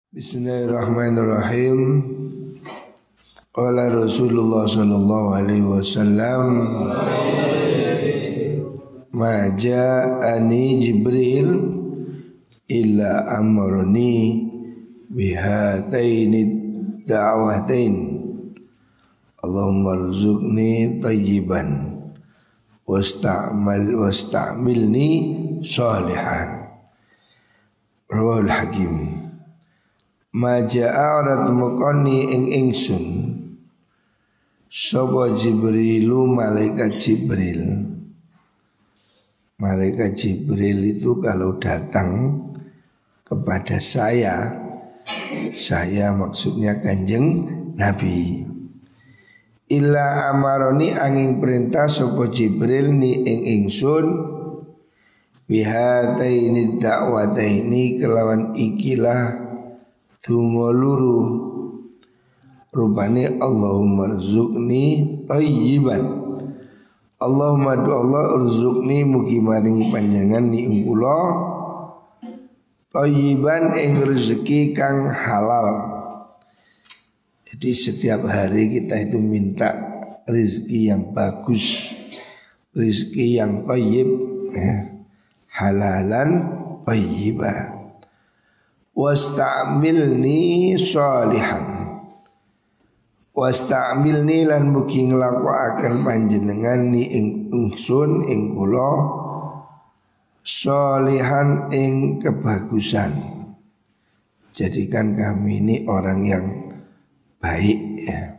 Bismillahirrahmanirrahim. Qala Rasulullah sallallahu alaihi wasallam, ma ja'ani Jibril illa amarni bihataini da'watain. Allahumma rzuqni tayyiban wasta'milni salihan. Rawahul Hakim. Maja'a ora temukani ing ingsun sapa Jibrilu malaikat Jibril. Malaikat Jibril itu kalau datang kepada saya maksudnya Kanjeng Nabi. Illa amaroni angin perintah sapa Jibril ni ing ingsun bihataini da'wataini kelawan ikilah donga luru rupane Allahumma rzuqni tayyiban. Allahumma du Allah urzuqni mugi maringi panjenengan ni kula tayyiban ing rezeki kang halal. Jadi setiap hari kita itu minta rezeki yang bagus, rezeki yang tayyib, halalan tayyibah. Wasta'milni sholihan. Wasta'milni lan mugi nglakokaken panjenengan ni ing ingsun ing kula sholihan ing kebagusan. Jadikan kami ini orang yang baik ya.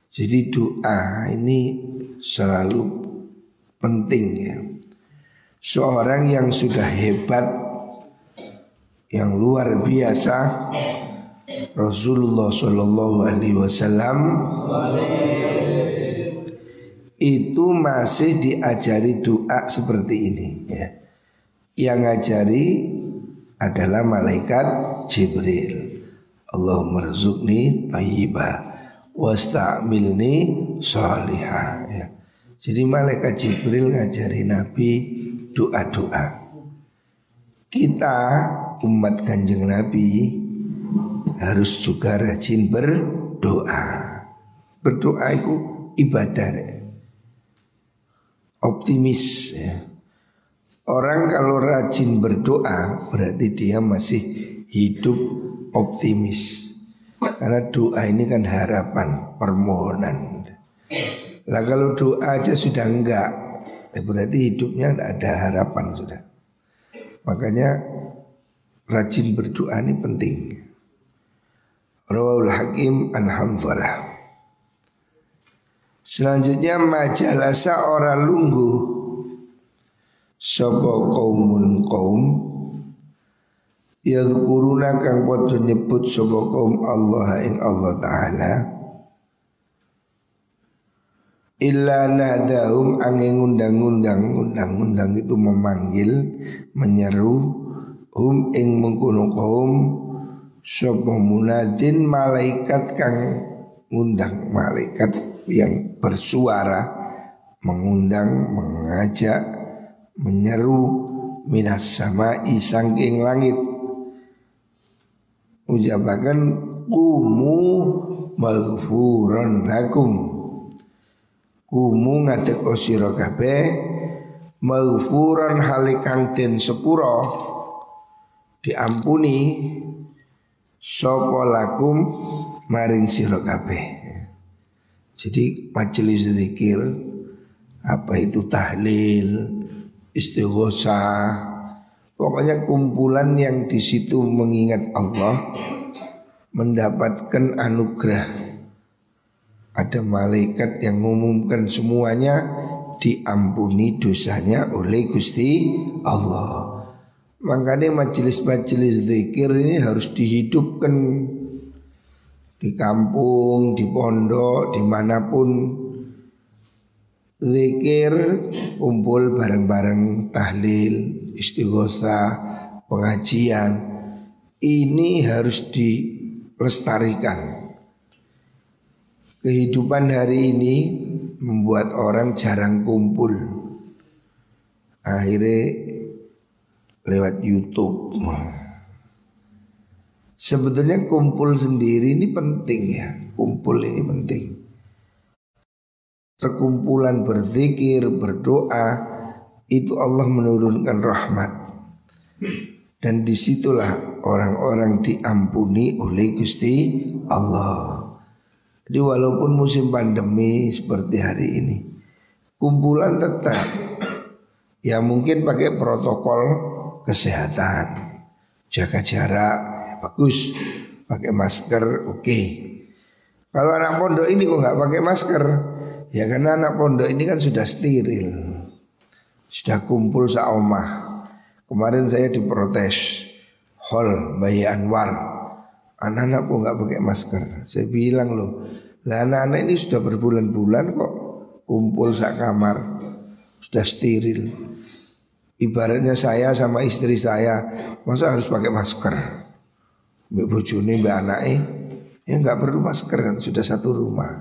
Jadi doa ini selalu penting ya. Seorang yang sudah hebat, yang luar biasa, Rasulullah Shallallahu Alaihi Wasallam itu masih diajari doa seperti ini ya. Yang ngajari adalah malaikat Jibril. Allahumma rzuqni thayyibah wasta'milni shalihah ya. Jadi malaikat Jibril ngajari Nabi doa-doa. Kita umat Kanjeng Nabi harus juga rajin berdoa. Berdoa itu ibadah, optimis ya. Orang kalau rajin berdoa berarti dia masih hidup optimis. Karena doa ini kan harapan, permohonan. Lah kalau doa aja sudah enggak, berarti hidupnya tidak ada harapan sudah. Makanya rajin berdoa ini penting. Rawahul Hakim an Hanzalah. Selanjutnya majalasa orang lungguh sapa kaumun kaum yadhkuruna kang padha nyebut sapa kaum Allah ing Allah Ta'ala illa nadahum angin undang-undang itu memanggil, menyeru hum ing mengkono kaum sapa munadin malaikat kang ngundang, malaikat yang bersuara mengundang, mengajak, menyeru minas sama'i sangking langit ujabakan kumu maghfuran lakum. Kumu ngadek sira kabeh maghfuran halikang den sepura diampuni sapa lakum maring sira kabeh. Jadi majelis zikir apa itu tahlil, istighosah, pokoknya kumpulan yang di situ mengingat Allah mendapatkan anugerah. Ada malaikat yang mengumumkan semuanya diampuni dosanya oleh Gusti Allah. Makanya majelis-majelis zikir ini harus dihidupkan di kampung, di pondok, dimanapun. Zikir, kumpul bareng-bareng, tahlil, istighosah, pengajian. Ini harus dilestarikan. Kehidupan hari ini membuat orang jarang kumpul. Akhirnya lewat YouTube. Sebetulnya kumpul sendiri ini penting ya. Kumpul ini penting. Perkumpulan berzikir, berdoa, itu Allah menurunkan rahmat. Dan disitulah orang-orang diampuni oleh Gusti Allah. Jadi walaupun musim pandemi seperti hari ini, kumpulan tetap. Ya mungkin pakai protokol kesehatan, jaga jarak, ya bagus. Pakai masker, oke. Kalau anak pondok ini kok nggak pakai masker? Ya karena anak pondok ini kan sudah steril, sudah kumpul seomah. Kemarin saya diprotes hall Bayi Anwar, anak-anak kok nggak pakai masker. Saya bilang loh, lah anak-anak ini sudah berbulan-bulan kok kumpul sak kamar, sudah steril. Ibaratnya saya sama istri saya, masa harus pakai masker? Mbak bojone, mbak anaknya, ya nggak perlu masker kan, sudah satu rumah.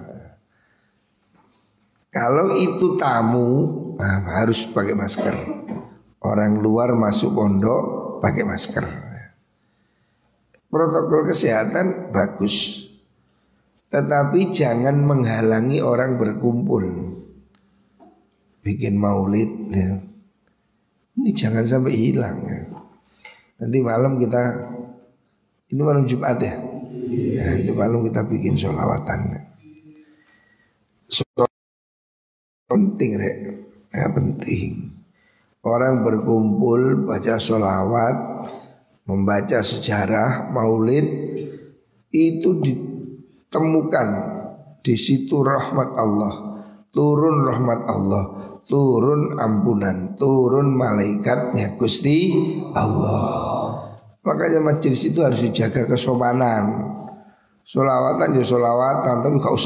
Kalau itu tamu, harus pakai masker. Orang luar masuk pondok pakai masker. Protokol kesehatan bagus, tetapi jangan menghalangi orang berkumpul. Bikin maulid ya. Ini jangan sampai hilang ya. Nanti malam kita, ini malam Jumat ya, nanti malam kita bikin sholawatan. Penting rek, ya penting. Orang berkumpul baca sholawat, membaca sejarah maulid, itu ditemukan di situ rahmat Allah, turun rahmat Allah, turun ampunan, turun malaikatnya Gusti Allah. Makanya majelis itu harus dijaga kesopanan. Sholawatan ya sholawatan, tapi gak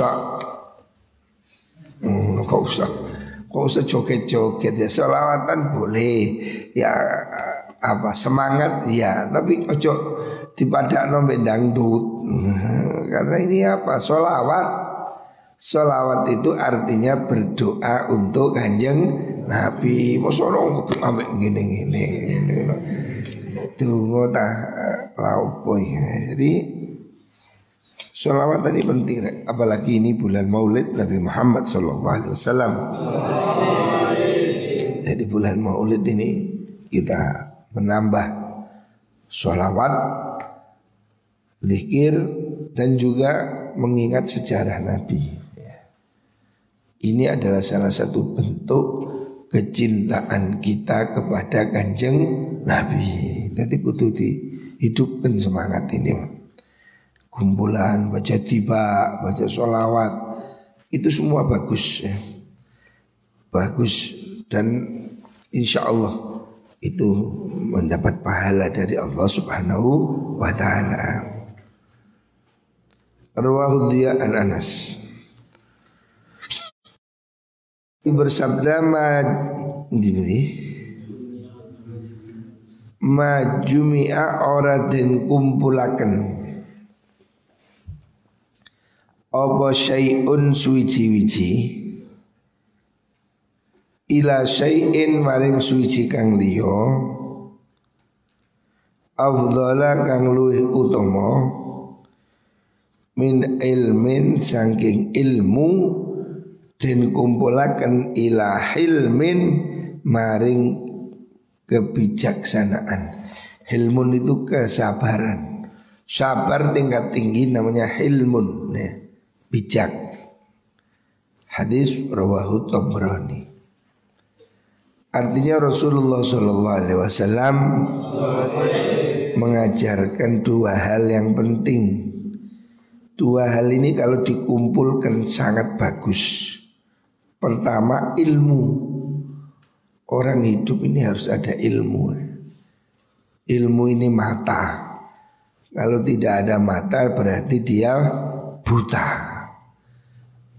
usah joget-joget ya. Sholawatan boleh ya, apa semangat ya, tapi ojo dipadakno mbek dangdut. Karena ini apa? Sholawat itu artinya berdoa untuk Kanjeng Nabi. Mosok ora ambek ngene-ngene. Tunggu ta laopo ya. Jadi sholawat tadi penting, apalagi ini bulan Maulid Nabi Muhammad SAW. Jadi bulan Maulid ini kita menambah sholawat, zikir, dan juga mengingat sejarah Nabi. Ini adalah salah satu bentuk kecintaan kita kepada Kanjeng Nabi. Jadi kudu dihidupkan semangat ini. Kumpulan, baca tiba, baca sholawat, itu semua bagus ya. Bagus, dan insya Allah itu mendapat pahala dari Allah Subhanahu wa ta'ala. Rawahu Diya an Anas, bersabda ma jumi'a ora den kumpulaken apa syai'un suwiji-wiji ila syai'in maring suwiji kang liya afdhala kang luwih utama min ilmin saking ilmu den kumpulaken ila hilmin maring kebijaksanaan. Hilmun itu kesabaran. Sabar tingkat tinggi namanya hilmun ya. Bijak. Hadis rawahu Tabrani. Artinya Rasulullah SAW mengajarkan dua hal yang penting. Dua hal ini kalau dikumpulkan sangat bagus. Pertama ilmu. Orang hidup ini harus ada ilmu. Ilmu ini mata. Kalau tidak ada mata berarti dia buta.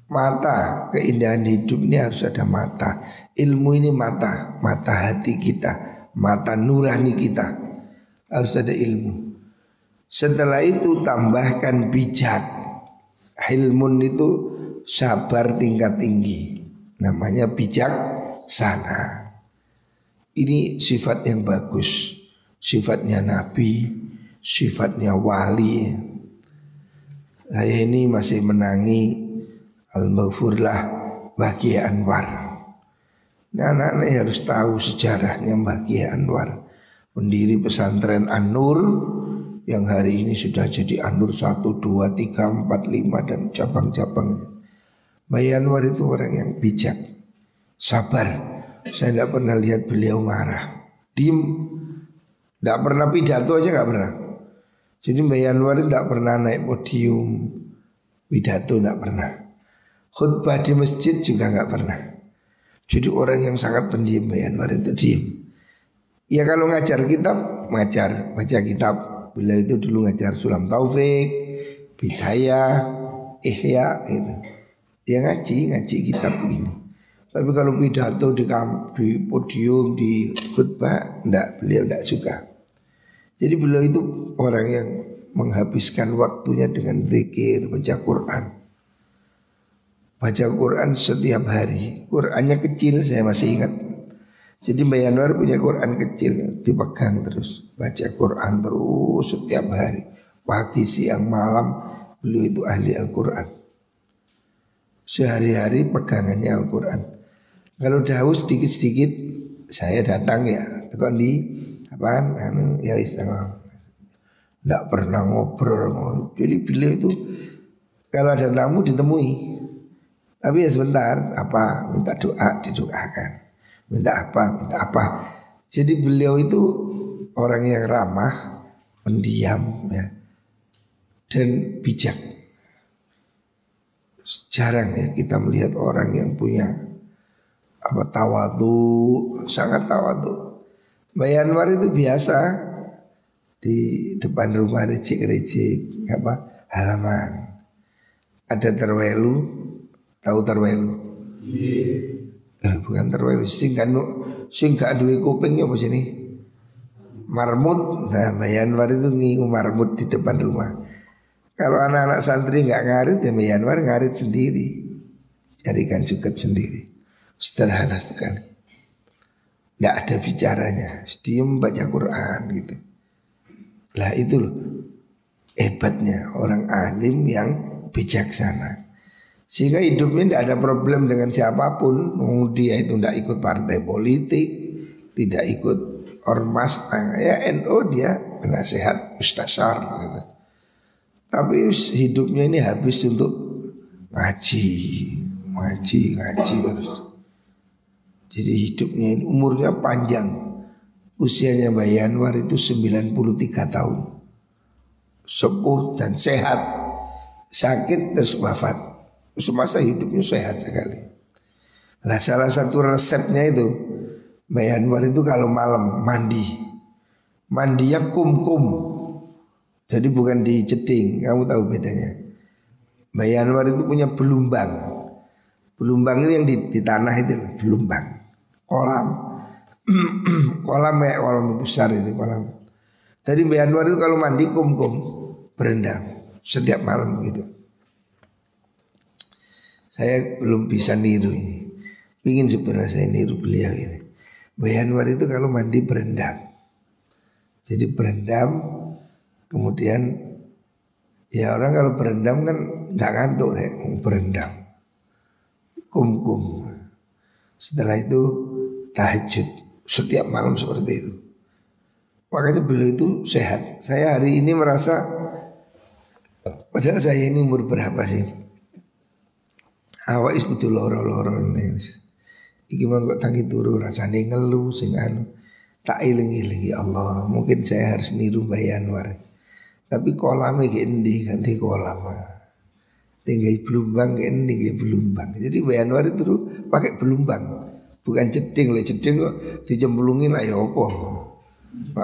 Mata, keindahan hidup ini harus ada mata. Ilmu ini mata, mata hati kita, mata nurani kita. Harus ada ilmu. Setelah itu tambahkan bijak. Hilmun itu sabar tingkat tinggi. Namanya bijak sana. Ini sifat yang bagus. Sifatnya Nabi, sifatnya wali. Saya ini masih menangi Al-Maghfurlah Baqi Anwar. Nah, anak-anak harus tahu sejarahnya Baqi Anwar, pendiri pesantren An-Nur yang hari ini sudah jadi An-Nur 1, 2, 3, 4, 5 dan cabang-cabangnya. Baqi Anwar itu orang yang bijak, sabar. Saya tidak pernah lihat beliau marah, diem, tidak pernah pidato aja nggak pernah. Jadi Baqi Anwar tidak pernah naik podium, pidato tidak pernah, khutbah di masjid juga nggak pernah. Jadi orang yang sangat pendiam Baqi Anwar itu diem. Ya kalau ngajar kitab, ngajar, baca kitab. Beliau itu dulu ngajar Sulam Taufik, Bidayah, Ihya gitu. Ya ngaji kitab begini. Tapi kalau pidato di podium, di khutbah, beliau tidak suka. Jadi beliau itu orang yang menghabiskan waktunya dengan zikir, baca Quran. Baca Quran setiap hari. Qurannya kecil, saya masih ingat. Jadi Baqi Anwar punya Quran kecil, dipegang terus. Baca Quran terus setiap hari. Pagi, siang, malam. Beliau itu ahli Al-Quran. Sehari-hari pegangannya Al-Quran. Kalau daus sedikit-sedikit, saya datang ya. Tekon di apaan? Ya istilah. Tidak pernah ngobrol. Jadi beliau itu kalau ada tamu ditemui. Tapi ya sebentar, apa minta doa didoakan, minta apa. Jadi beliau itu orang yang ramah, pendiam ya, dan bijak. Jarang ya kita melihat orang yang punya tawadhu, sangat tawadhu. Baqi Anwar itu biasa di depan rumah recik halaman ada terwelu, tahu terwelu? Bukan terwelu, sing gak duwe kuping apa sini? Marmut. Nah, Baqi Anwar itu ngingu marmut di depan rumah. Kalau anak-anak santri nggak ngarit ya Baqi Anwar ngarit sendiri, carikan suket sendiri. Sederhana sekali, nggak ada bicaranya, diem baca Quran gitu. Lah itu loh hebatnya orang alim yang bijaksana. Sehingga hidupnya tidak ada problem dengan siapapun. Dia itu tidak ikut partai politik, tidak ikut ormas. Ya NU dia penasehat mustasyar gitu. Tapi hidupnya ini habis untuk ngaji terus. Jadi hidupnya ini umurnya panjang. Usianya Baqi Anwar itu 93 tahun. Sepuh dan sehat. Sakit terus wafat. Semasa hidupnya sehat sekali. Nah salah satu resepnya itu Baqi Anwar itu kalau malam mandinya kum-kum. Jadi bukan di jeding, kamu tahu bedanya. Baqi Anwar itu punya belumbang. Belumbang itu yang di tanah itu belumbang. Kolam kayak kolam besar itu kolam. Jadi Baqi Anwar itu kalau mandi kum-kum, berendam setiap malam begitu. Saya belum bisa niru ini. Ingin sebenarnya saya niru beliau ini. Baqi Anwar itu kalau mandi berendam. Jadi berendam, kemudian ya orang kalau berendam kan nggak ngantuk ya, berendam, kum-kum. Setelah itu tahajud setiap malam seperti itu. Makanya beliau itu sehat. Saya hari ini merasa, padahal saya ini umur berapa sih? Awak iskutu loro-loro nih. Iki mah kok tangi turu rasane ngeluh sing anu. Tak iling-iling ya Allah, mungkin saya harus niru Baqi Anwar. Tapi kolamnya kayak endi ganti kolam. Tinggal belumbang kayak endi kayak belumbang. Jadi Baqi Anwar itu tuh pakai belumbang, bukan jeding. Le jeding kok dijemplungin lah ya apa.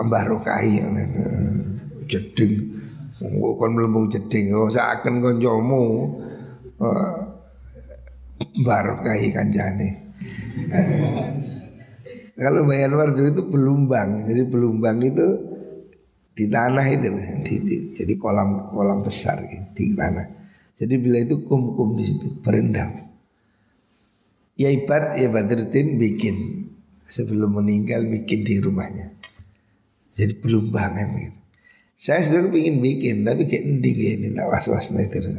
Mbah Rokai yang jeding. Kon melembung jeding kok seakan koncomu. Mbah Rokai kancane. Kalau Baqi Anwar dulu itu belumbang. Jadi belumbang itu di tanah itu, jadi kolam besar gitu, di tanah. Jadi bila itu kum-kum di situ berendam. Ya Badruddin bikin sebelum meninggal bikin di rumahnya. Jadi belumbangan gitu. Saya sudah kepingin bikin, tapi kayak endi gini tak was-was itu.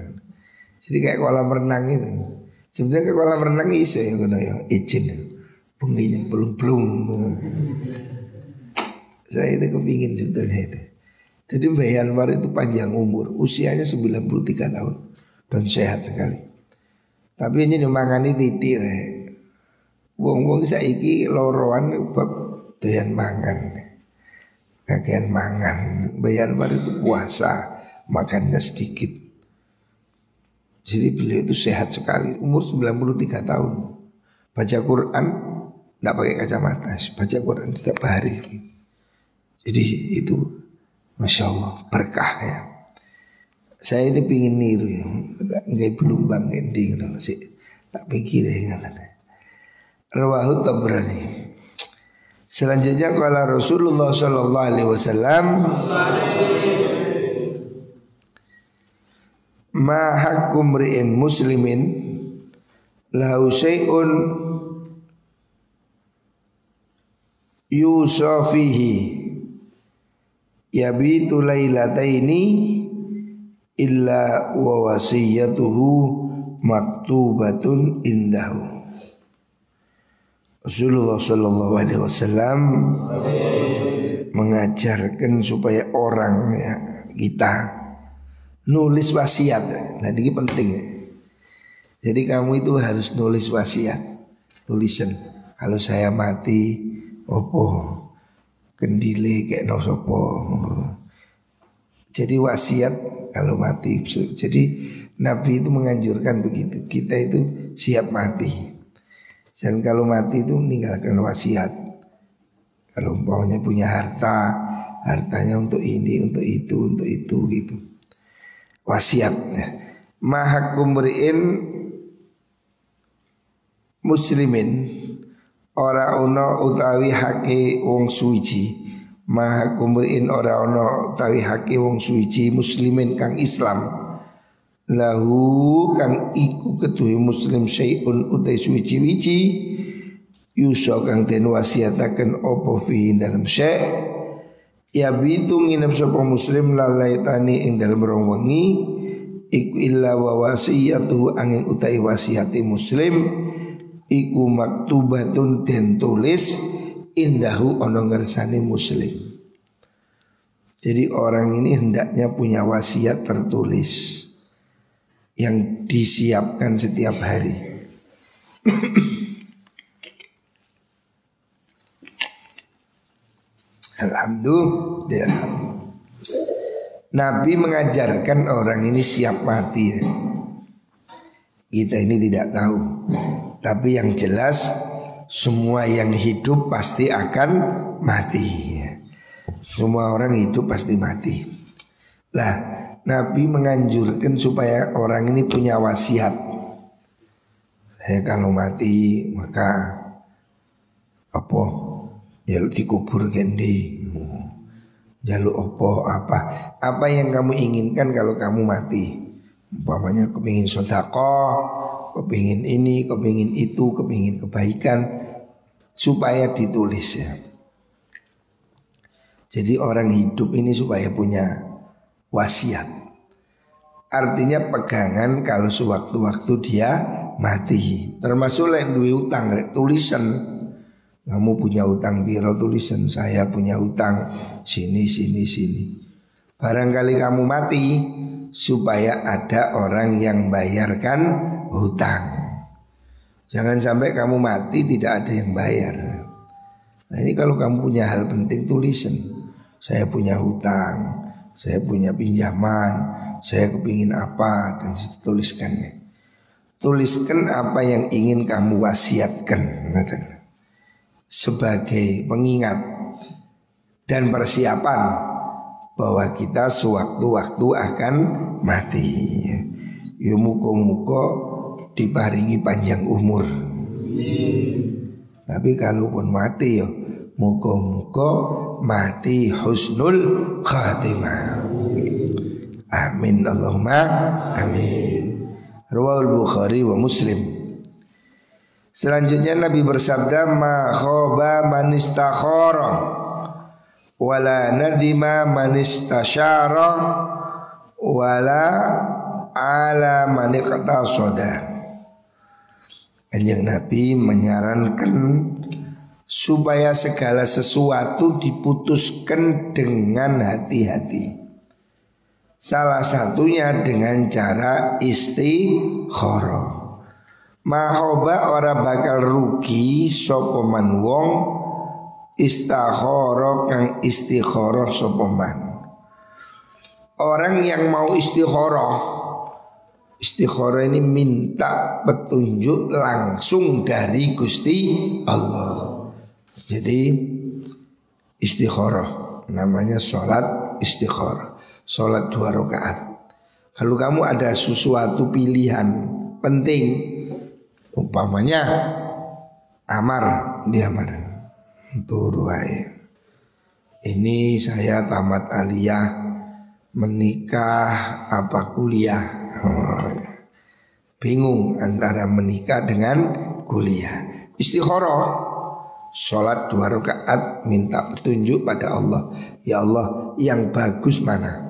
Jadi kayak kolam renang itu. Sebenarnya kayak kolam renang iso ya ngono ya, izin. Pengen belum. Saya itu kepingin sebetulnya itu. Jadi Mbah Yanwar itu panjang umur, usianya 93 tahun dan sehat sekali. Tapi ini mangani titik ya. Wong-wong saiki loroan bab doyan mangan. Kakean mangan. Mbah Yanwar itu puasa, makannya sedikit. Jadi beliau itu sehat sekali, umur 93 tahun. Baca Quran enggak pakai kacamata, baca Quran setiap hari. Jadi itu Masya Allah berkah ya. Saya ini pingin niru ya, nggak belum bang ending sih. Tak pikir ya kan. Rawahu Tabrani. Selanjutnya kala Rasulullah Sallallahu Alaihi Wasallam, ma hakum ri'in muslimin lahu syai'un yusafihi yabitu lailataini illa wa wasiyatuhu maktubatun indahu. Rasulullah Sallallahu Alaihi Wasallam mengajarkan supaya orang ya, kita nulis wasiat. Nah ini penting ya. Jadi kamu itu harus nulis wasiat, tulisan. Kalau saya mati, opo kendile kayak nosopo. Jadi wasiat kalau mati. Jadi Nabi itu menganjurkan begitu. Kita itu siap mati. Dan kalau mati itu meninggalkan wasiat. Kalau umpamanya punya harta, hartanya untuk ini, untuk itu gitu. Wasiatnya. Mahakum ri'in muslimin ora ono utawi hake wong suci. Mahakum ri'in ora ono utawi hake wong suci muslimin kang Islam. Lahu kang iku ketuhi muslim syai'un utai suci-wici yuso kang den wasiataken opo fi dalam syai' ya bitu nginep sapa muslim lalaitani ing dalem rong wengi iku illa wa wasiyatu angin utai wasiati muslim iku maktubatun den tulis indahu ono ngersani muslim. Jadi orang ini hendaknya punya wasiat tertulis yang disiapkan setiap hari. Alhamdulillah. Nabi mengajarkan orang ini siap mati. Kita ini tidak tahu. Tapi yang jelas semua yang hidup pasti akan mati. Semua orang hidup pasti mati. Lah Nabi menganjurkan supaya orang ini punya wasiat. Saya kalau mati maka apa? Ya dikubur gendi. Jaluk apa yang kamu inginkan kalau kamu mati. Umpamanya kepingin sedekah, kepingin ini, kepingin itu, kepingin kebaikan, supaya ditulis ya. Jadi orang hidup ini supaya punya wasiat. Artinya pegangan kalau sewaktu-waktu dia mati. Termasuk lek duwe utang, lek tulisan. Kamu punya utang biro, tulisan saya punya utang sini. Barangkali kamu mati supaya ada orang yang bayarkan hutang. Jangan sampai kamu mati tidak ada yang bayar. Nah ini kalau kamu punya hal penting tulisan. Saya punya hutang, saya punya pinjaman, saya kepingin apa, dan tuliskannya. Tuliskan apa yang ingin kamu wasiatkan sebagai pengingat dan persiapan bahwa kita sewaktu-waktu akan mati. Ya muka-muka diparingi panjang umur. Tapi kalaupun mati ya muka-muka mati husnul khatimah. Amin Allahumma amin. Rawahul Bukhari wa Muslim. Selanjutnya Nabi bersabda ma khaba man istakhara wala nadima man istasyara wala ala man iqtasada. Kanjeng Nabi menyarankan supaya segala sesuatu diputuskan dengan hati-hati. Salah satunya dengan cara istikharah. Mahoba ora bakal rugi sapa man wong istakhara kang istikharah sapa man. Orang yang mau istikharah ini minta petunjuk langsung dari Gusti Allah. Jadi istikharah namanya sholat istikharah, sholat 2 rakaat. Kalau kamu ada sesuatu pilihan penting, umpamanya diamar turu ae. Ini saya tamat aliyah, menikah apa kuliah. Bingung antara menikah dengan kuliah. Istikharah, sholat 2 rakaat, minta petunjuk pada Allah. Ya Allah, yang bagus mana?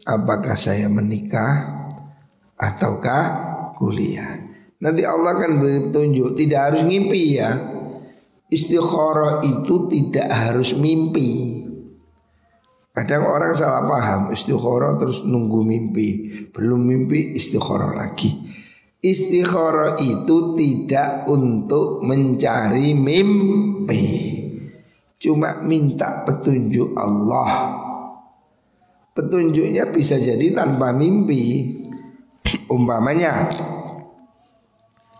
Apakah saya menikah ataukah kuliah? Nanti Allah akan beri petunjuk. Tidak harus ngimpi ya. Istikharah itu tidak harus mimpi. Kadang orang salah paham, istikharah terus nunggu mimpi. Belum mimpi istikharah lagi. Istikharah itu tidak untuk mencari mimpi, cuma minta petunjuk Allah. Petunjuknya bisa jadi tanpa mimpi. Umpamanya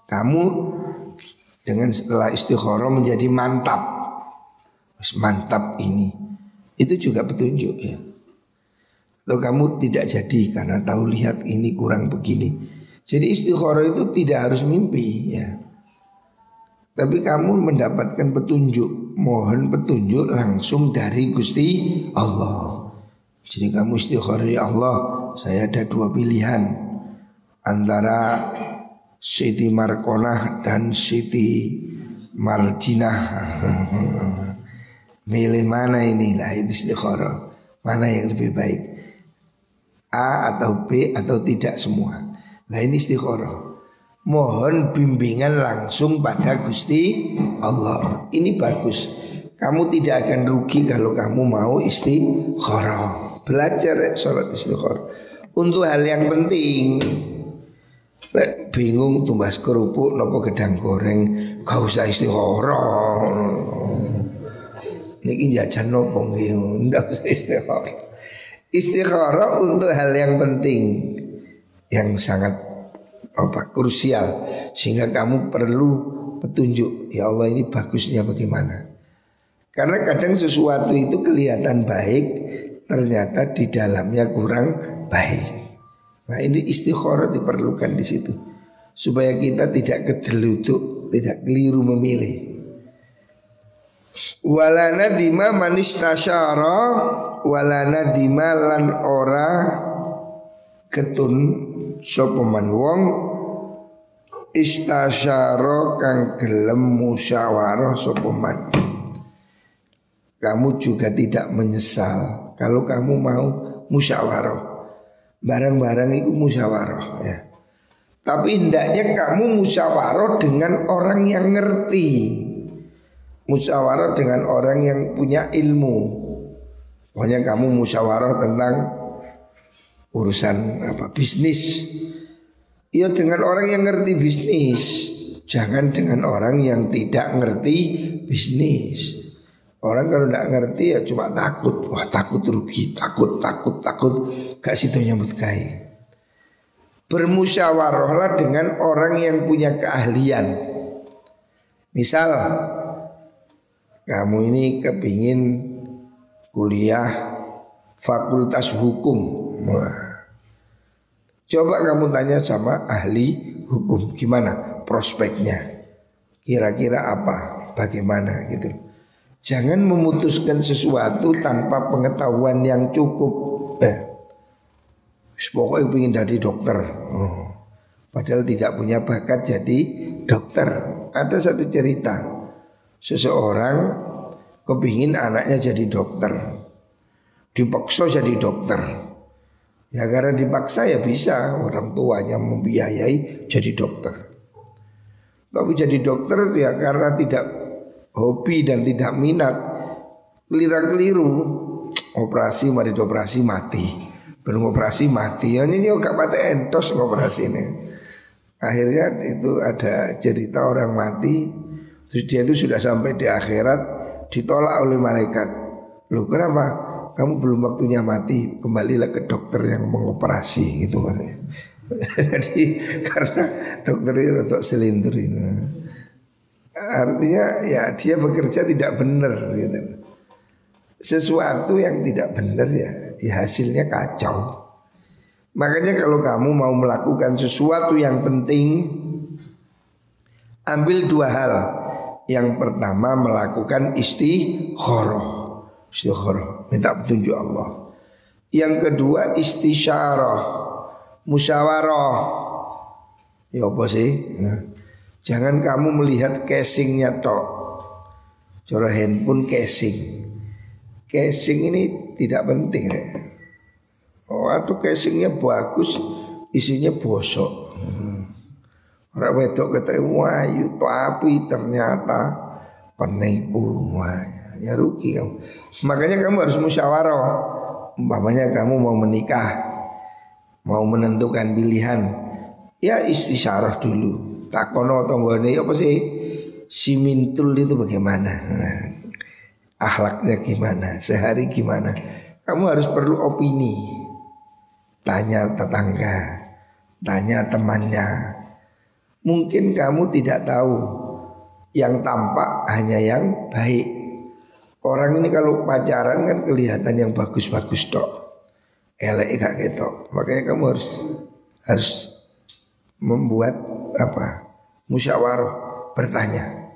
kamu dengan setelah istikharah menjadi mantap. Mantap ini, itu juga petunjuk ya. Atau kamu tidak jadi karena tahu lihat ini kurang begini. Jadi istikharah itu tidak harus mimpi ya. Tapi kamu mendapatkan petunjuk, mohon petunjuk langsung dari Gusti Allah. Jadi kamu istikharah, ya Allah, saya ada 2 pilihan antara Siti Markonah dan Siti Marjinah. Milih mana ini? Lah itu istikharah. Mana yang lebih baik? A atau B atau tidak semua? Nah ini istikharah. Mohon bimbingan langsung pada Gusti Allah. Ini bagus. Kamu tidak akan rugi kalau kamu mau istikharah. Belajar sholat istikharah untuk hal yang penting. Bingung tumbas kerupuk nopo gedang goreng, gak usah istikharah. Niki jajan nopo nggih, ndak usah istikharah. Istikharah untuk hal yang penting, yang sangat krusial, sehingga kamu perlu petunjuk. Ya Allah, ini bagusnya bagaimana? Karena kadang sesuatu itu kelihatan baik, ternyata di dalamnya kurang baik. Nah ini istikharah diperlukan di situ, supaya kita tidak kedeluduk, tidak keliru memilih. Wala nadima man istasyara wala nadima lan ora ketun sapa man wong istasyara kang gelem musyawarah sapa man. Kamu juga tidak menyesal kalau kamu mau musyawarah. Barang-barang itu musyawarah ya. Tapi hendaknya kamu musyawarah dengan orang yang ngerti, musyawarah dengan orang yang punya ilmu. Pokoknya kamu musyawarah tentang urusan bisnis, ya dengan orang yang ngerti bisnis. Jangan dengan orang yang tidak ngerti bisnis. Orang kalau tidak ngerti ya cuma takut. Wah takut rugi, takut gak situ nyambut gawe. Bermusyawarahlah dengan orang yang punya keahlian. Misal kamu ini kepingin kuliah fakultas hukum. Wah, coba kamu tanya sama ahli hukum, gimana prospeknya, kira-kira apa, bagaimana gitu. Jangan memutuskan sesuatu tanpa pengetahuan yang cukup. Pokoknya ingin jadi dokter, padahal tidak punya bakat jadi dokter. Ada satu cerita, seseorang kepingin anaknya jadi dokter, dipaksa jadi dokter. Ya karena dipaksa ya bisa, orang tuanya membiayai jadi dokter. Tapi jadi dokter ya karena tidak hobi dan tidak minat, keliru, operasi mari operasi mati, beroperasi mati. Ya ini gak patah entos operasi ini. Akhirnya itu ada cerita orang mati, terus dia itu sudah sampai di akhirat, ditolak oleh malaikat. Loh kenapa? Kamu belum waktunya mati, kembalilah ke dokter yang mengoperasi gitu kan. Jadi karena dokter itu untuk selintir ini. Artinya ya dia bekerja tidak benar gitu. Sesuatu yang tidak benar ya hasilnya kacau. Makanya kalau kamu mau melakukan sesuatu yang penting, ambil dua hal. Yang pertama melakukan istikharah, minta petunjuk Allah. Yang kedua istisyarah, musyawarah. Ya apa sih? Jangan kamu melihat casingnya tok. Cara handphone casing. Casing ini tidak penting deh. Oh, aduh casingnya bagus, isinya bosok. Orang wedok kata wayu tapi ternyata penipu. Wah, ya rugi kamu. Makanya kamu harus musyawarah. Umpamanya kamu mau menikah, mau menentukan pilihan, ya istisyarah dulu. Takono tonggone apa sih? Si Mintul itu bagaimana? Akhlaknya gimana? Sehari gimana? Kamu harus perlu opini. Tanya tetangga, tanya temannya. Mungkin kamu tidak tahu yang tampak hanya yang baik. Orang ini kalau pacaran kan kelihatan yang bagus-bagus tok, elek gak gitu. Makanya kamu harus membuat musyawarah, bertanya.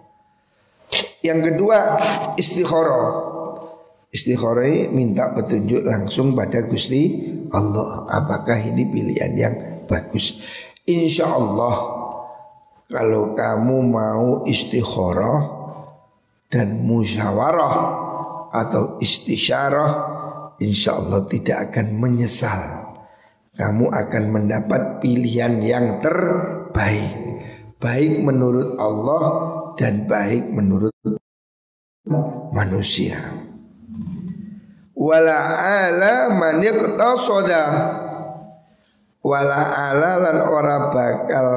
Yang kedua istikharah. Istikharah ini minta petunjuk langsung pada Gusti Allah. Apakah ini pilihan yang bagus? Insya Allah kalau kamu mau istikharah dan musyawarah atau istisyarah, insya Allah tidak akan menyesal. Kamu akan mendapat pilihan yang terbaik, baik menurut Allah dan baik menurut manusia. Wala ala man iqtasada, wala ala lan ora bakal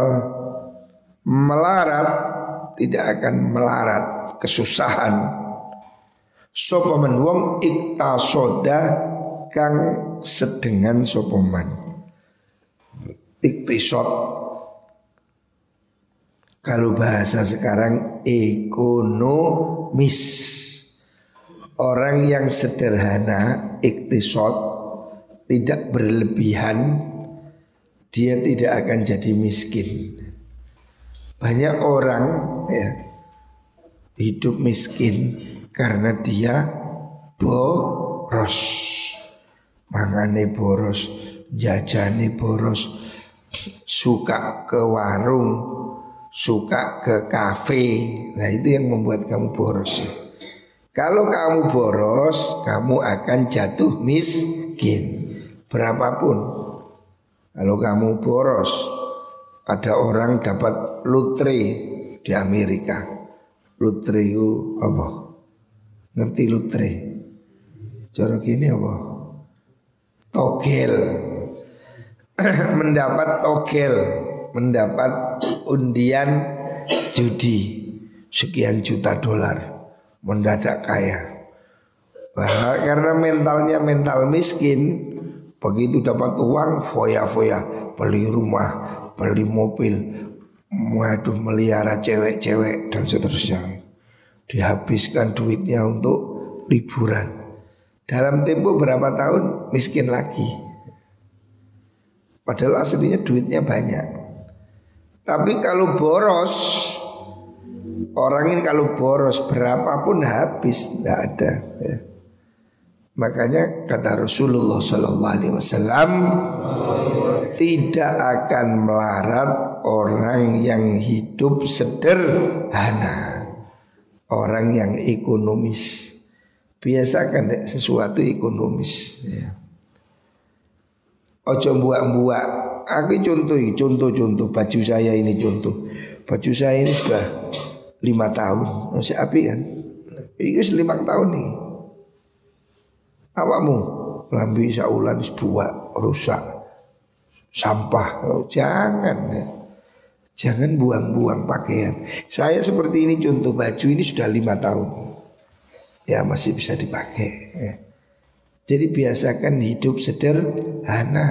melarat, tidak akan melarat kesusahan. Sapa men wong iqtasada kang sedengan sapa man. Iktisad kalau bahasa sekarang ekonomis. Orang yang sederhana, iktisad, tidak berlebihan, dia tidak akan jadi miskin. Banyak orang ya hidup miskin karena dia boros, mangane boros, jajane boros, suka ke warung, suka ke kafe. Nah itu yang membuat kamu boros. Kalau kamu boros, kamu akan jatuh miskin berapapun. Kalau kamu boros, ada orang dapat lotre di Amerika. Lotre itu apa? Ngerti lotre? Cara gini apa? Togel. Mendapat togel, mendapat undian judi sekian juta dolar. Mendadak kaya. Karena mentalnya mental miskin, begitu dapat uang foya-foya, beli rumah, beli mobil, waduh melihara cewek-cewek dan seterusnya. Dihabiskan duitnya untuk liburan. Dalam tempo berapa tahun miskin lagi. Padahal aslinya duitnya banyak. Tapi kalau boros, orang ini kalau boros berapapun habis, tidak ada ya. Makanya kata Rasulullah SAW, tidak akan melarat orang yang hidup sederhana, orang yang ekonomis. Biasakan sesuatu ekonomis ya. Ojo buak-buak. Aku contoh baju saya ini contoh. Baju saya ini sudah 5 tahun. Masih api kan? Ini 5 tahun nih. Awakmu lambi saulan buak rusak sampah. Oh, jangan ya. Jangan buang-buang pakaian. Saya seperti ini contoh baju ini sudah 5 tahun. Ya masih bisa dipakai ya. Jadi biasakan hidup sederhana.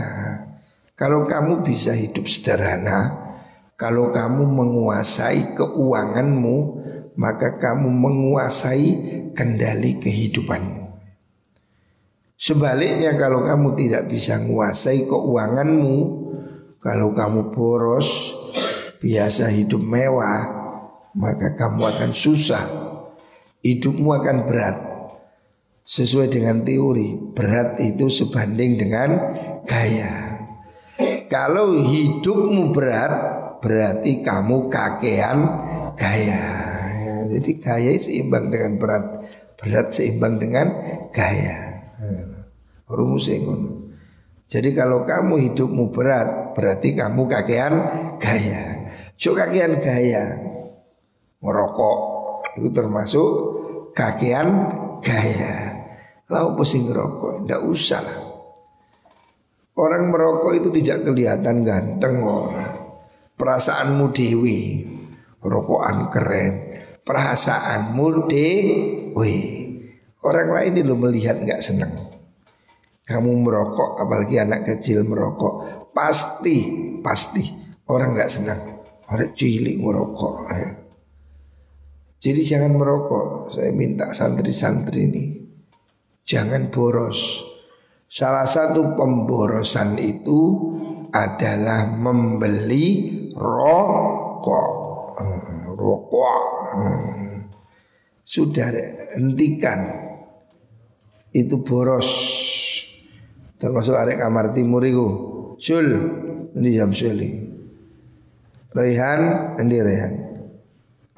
Kalau kamu bisa hidup sederhana, kalau kamu menguasai keuanganmu, maka kamu menguasai kendali kehidupanmu. Sebaliknya kalau kamu tidak bisa menguasai keuanganmu, kalau kamu boros, biasa hidup mewah, maka kamu akan susah. Hidupmu akan berat. Sesuai dengan teori, berat itu sebanding dengan gaya. Kalau hidupmu berat, berarti kamu kakean gaya. Jadi gaya seimbang dengan berat, berat seimbang dengan gaya. Rumusnya ngono. Jadi kalau kamu hidupmu berat, berarti kamu kakean gaya. Cuk kakean gaya, merokok itu termasuk kakean gaya. Lau pusing ngerokok, tidak usah lah. Orang merokok itu tidak kelihatan ganteng orang. Perasaanmu dewi, rokokan keren. Perasaanmu dewi. Orang lain itu melihat nggak senang. Kamu merokok, apalagi anak kecil merokok, pasti orang nggak senang. Orang cilik merokok. Jadi jangan merokok. Saya minta santri-santri ini, jangan boros. Salah satu pemborosan itu adalah membeli rokok. Sudah hentikan. Itu boros. Termasuk arek kamar timur itu. Sul, ini jam suli. Rehan, ini Rehan.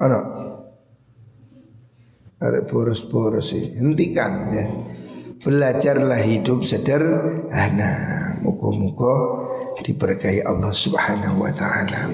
Ono. Arek boros-boros sih. Hentikan ya. Belajarlah hidup sederhana. Muka-muka diberkahi Allah Subhanahu wa ta'ala.